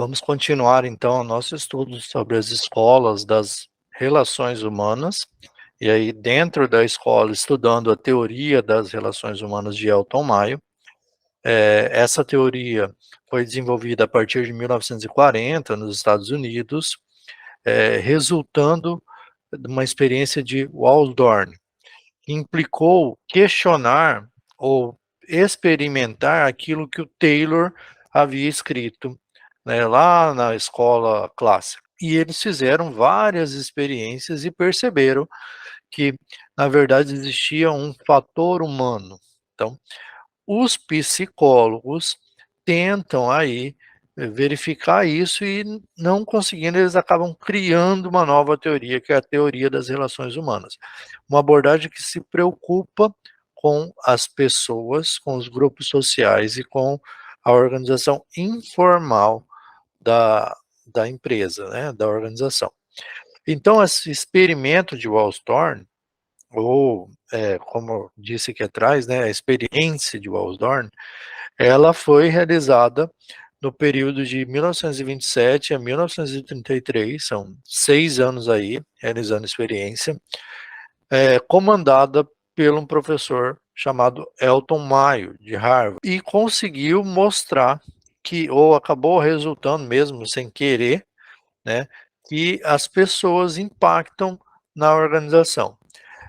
Vamos continuar então o nosso estudo sobre as escolas das relações humanas, e aí dentro da escola estudando a teoria das relações humanas de Elton Maio. Essa teoria foi desenvolvida a partir de 1940 nos Estados Unidos, resultando de uma experiência de Waldorf, que implicou questionar ou experimentar aquilo que o Taylor havia escrito, né, lá na escola clássica. E eles fizeram várias experiências e perceberam que, na verdade, existia um fator humano. Então, os psicólogos tentam aí verificar isso e não conseguindo, eles acabam criando uma nova teoria, que é a teoria das relações humanas. Uma abordagem que se preocupa com as pessoas, com os grupos sociais e com a organização informal da empresa, né, da organização. Então, esse experimento de Wallstorn, ou como eu disse aqui atrás, né, a experiência de Wallstorn, ela foi realizada no período de 1927 a 1933, são 6 anos aí, realizando experiência, comandada por um professor chamado Elton Mayo, de Harvard, e conseguiu mostrar que, ou acabou resultando mesmo sem querer, né, que as pessoas impactam na organização.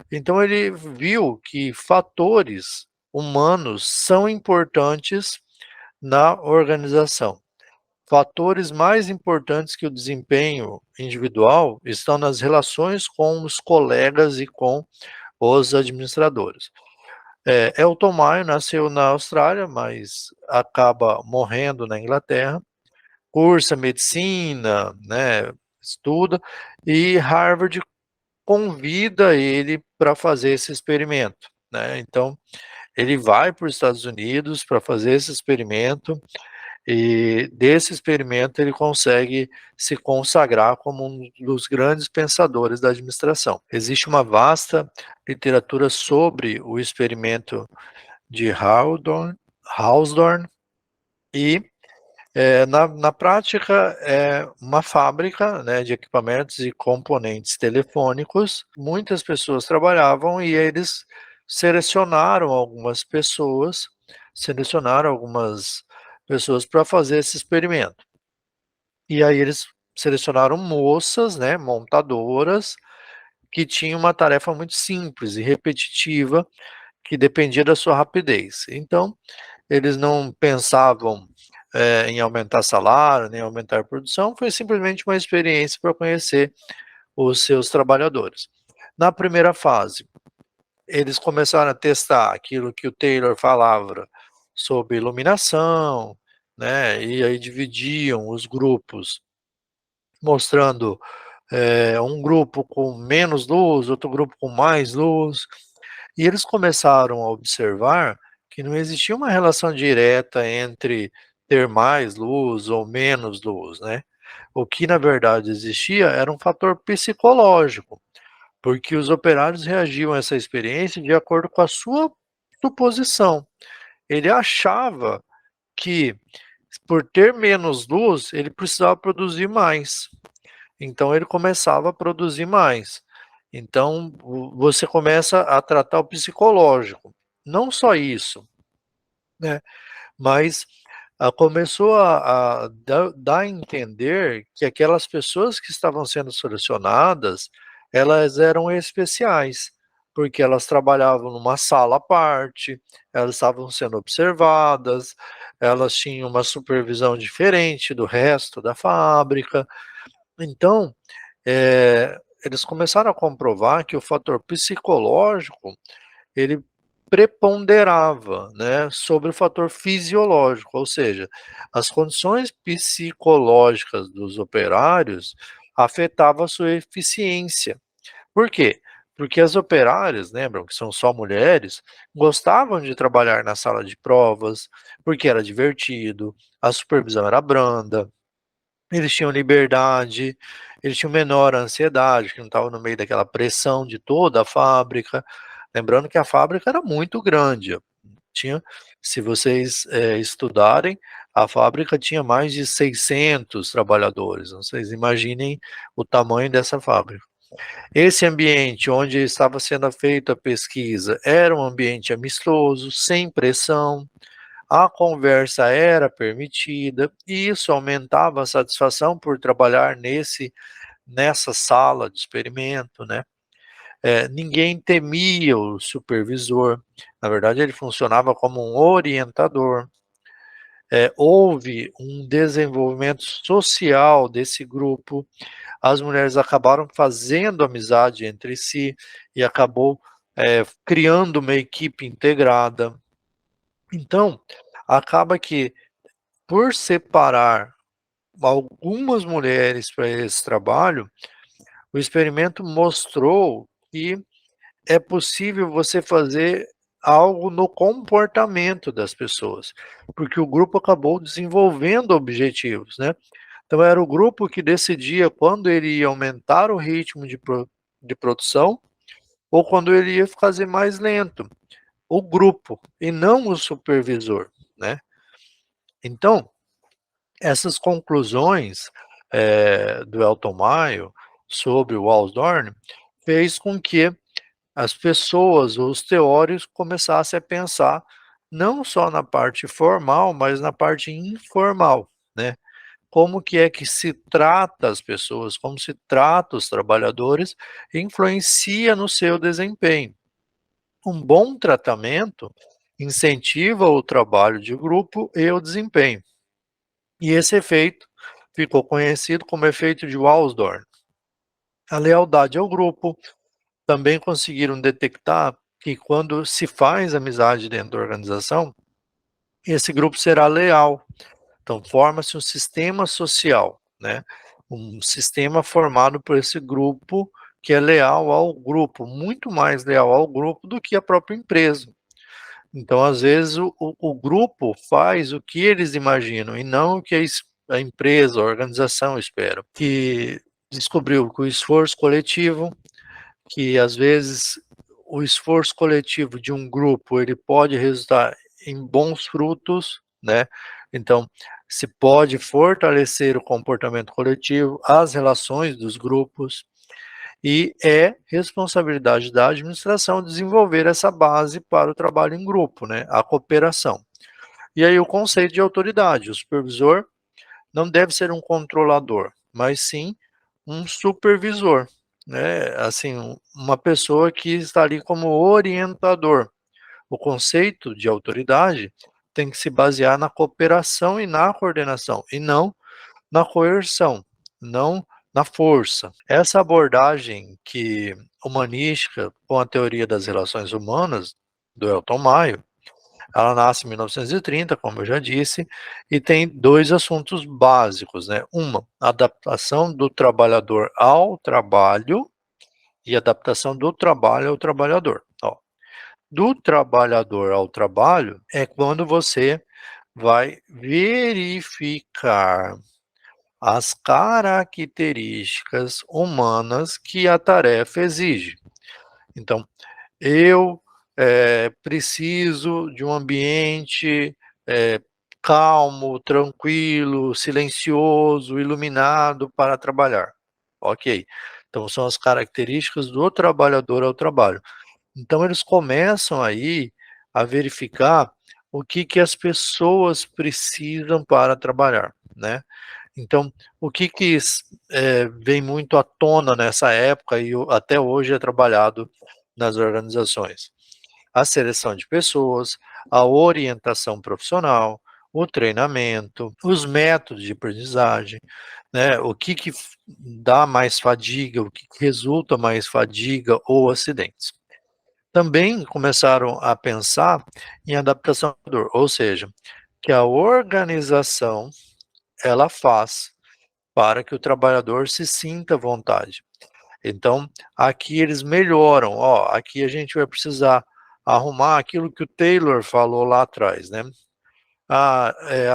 Então ele viu que fatores humanos são importantes na organização. Fatores mais importantes que o desempenho individual estão nas relações com os colegas e com os administradores. Elton Mayo nasceu na Austrália, mas acaba morrendo na Inglaterra, cursa medicina, né, estuda, e Harvard convida ele para fazer esse experimento, né? Então, ele vai para os Estados Unidos para fazer esse experimento, e desse experimento ele consegue se consagrar como um dos grandes pensadores da administração. Existe uma vasta literatura sobre o experimento de Hausdorff e na prática, é uma fábrica, né, de equipamentos e componentes telefônicos. Muitas pessoas trabalhavam e eles selecionaram algumas pessoas para fazer esse experimento. E aí eles selecionaram moças, né, montadoras, que tinham uma tarefa muito simples e repetitiva, que dependia da sua rapidez. Então, eles não pensavam em aumentar salário, nem aumentar produção, foi simplesmente uma experiência para conhecer os seus trabalhadores. Na primeira fase, eles começaram a testar aquilo que o Taylor falava sobre iluminação, né, e aí dividiam os grupos, mostrando um grupo com menos luz, outro grupo com mais luz, e eles começaram a observar que não existia uma relação direta entre ter mais luz ou menos luz, né? O que na verdade existia era um fator psicológico, porque os operários reagiam a essa experiência de acordo com a sua suposição. Ele achava que por ter menos luz, ele precisava produzir mais. Então ele começava a produzir mais. Então você começa a tratar o psicológico. Não só isso, né, mas começou a dar a entender que aquelas pessoas que estavam sendo selecionadas, elas eram especiais, porque elas trabalhavam numa sala à parte, elas estavam sendo observadas, elas tinham uma supervisão diferente do resto da fábrica. Então, eles começaram a comprovar que o fator psicológico, ele preponderava, né, sobre o fator fisiológico, ou seja, as condições psicológicas dos operários afetavam a sua eficiência. Por quê? Porque as operárias, lembram que são só mulheres, gostavam de trabalhar na sala de provas, porque era divertido, a supervisão era branda, eles tinham liberdade, eles tinham menor ansiedade, que não estavam no meio daquela pressão de toda a fábrica. Lembrando que a fábrica era muito grande, tinha, se vocês, estudarem, a fábrica tinha mais de 600 trabalhadores, então vocês imaginem o tamanho dessa fábrica. Esse ambiente onde estava sendo feita a pesquisa era um ambiente amistoso, sem pressão, a conversa era permitida, e isso aumentava a satisfação por trabalhar nessa sala de experimento, né. Ninguém temia o supervisor, na verdade ele funcionava como um orientador. Houve um desenvolvimento social desse grupo, as mulheres acabaram fazendo amizade entre si e acabou, criando uma equipe integrada. Então, acaba que por separar algumas mulheres para esse trabalho, o experimento mostrou que é possível você fazer algo no comportamento das pessoas, porque o grupo acabou desenvolvendo objetivos, né. Então era o grupo que decidia quando ele ia aumentar o ritmo de produção ou quando ele ia fazer mais lento, o grupo e não o supervisor, né. Então, essas conclusões, do Elton Mayo sobre o Walsdorf fez com que as pessoas, os teóricos começassem a pensar não só na parte formal, mas na parte informal, né. Como que é que se trata as pessoas, como se trata os trabalhadores, influencia no seu desempenho. Um bom tratamento incentiva o trabalho de grupo e o desempenho. E esse efeito ficou conhecido como efeito de Walsdorf. A lealdade ao grupo também conseguiram detectar que quando se faz amizade dentro da organização, esse grupo será leal. Então forma-se um sistema social, né, um sistema formado por esse grupo que é leal ao grupo, muito mais leal ao grupo do que a própria empresa. Então, às vezes, o grupo faz o que eles imaginam e não o que a empresa, a organização espera. Que descobriu que o esforço coletivo, que às vezes o esforço coletivo de um grupo, ele pode resultar em bons frutos, né. Então, se pode fortalecer o comportamento coletivo, as relações dos grupos, e é responsabilidade da administração desenvolver essa base para o trabalho em grupo, né, a cooperação. E aí o conceito de autoridade, o supervisor não deve ser um controlador, mas sim um supervisor, né, assim, uma pessoa que está ali como orientador. O conceito de autoridade tem que se basear na cooperação e na coordenação, e não na coerção, não na força. Essa abordagem que humanística com a teoria das relações humanas, do Elton Mayo, ela nasce em 1930, como eu já disse, e tem 2 assuntos básicos, né, uma, adaptação do trabalhador ao trabalho e adaptação do trabalho ao trabalhador. Ó, do trabalhador ao trabalho é quando você vai verificar as características humanas que a tarefa exige. Então, eu, preciso de um ambiente, calmo, tranquilo, silencioso, iluminado para trabalhar. Ok. Então são as características do trabalhador ao trabalho. Então eles começam aí a verificar o que que as pessoas precisam para trabalhar, né. Então, o que que vem muito à tona nessa época e até hoje é trabalhado nas organizações? A seleção de pessoas, a orientação profissional, o treinamento, os métodos de aprendizagem, né, o que que dá mais fadiga, o que que resulta mais fadiga ou acidentes. Também começaram a pensar em adaptação à dor, ou seja, que a organização ela faz para que o trabalhador se sinta à vontade. Então, aqui eles melhoram, ó, aqui a gente vai precisar arrumar aquilo que o Taylor falou lá atrás, né.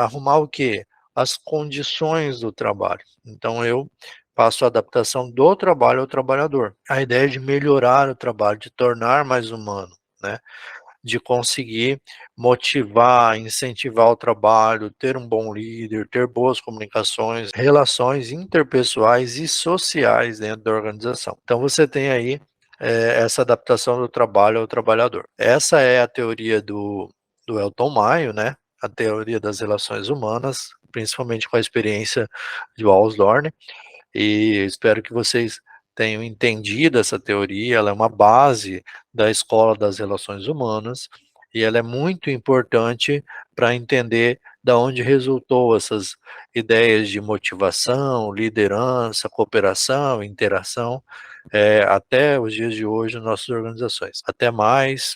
Arrumar o quê? As condições do trabalho. Então eu faço a adaptação do trabalho ao trabalhador. A ideia é de melhorar o trabalho, de tornar mais humano, né. de conseguir motivar, incentivar o trabalho, ter um bom líder, ter boas comunicações, relações interpessoais e sociais dentro da organização. Então você tem aí, essa adaptação do trabalho ao trabalhador. Essa é a teoria do Elton Maio, né, a teoria das relações humanas, principalmente com a experiência de Wallace Dorn, e espero que vocês tenham entendido essa teoria. Ela é uma base da escola das relações humanas, e ela é muito importante para entender da onde resultou essas ideias de motivação, liderança, cooperação, interação, até os dias de hoje nas nossas organizações. Até mais.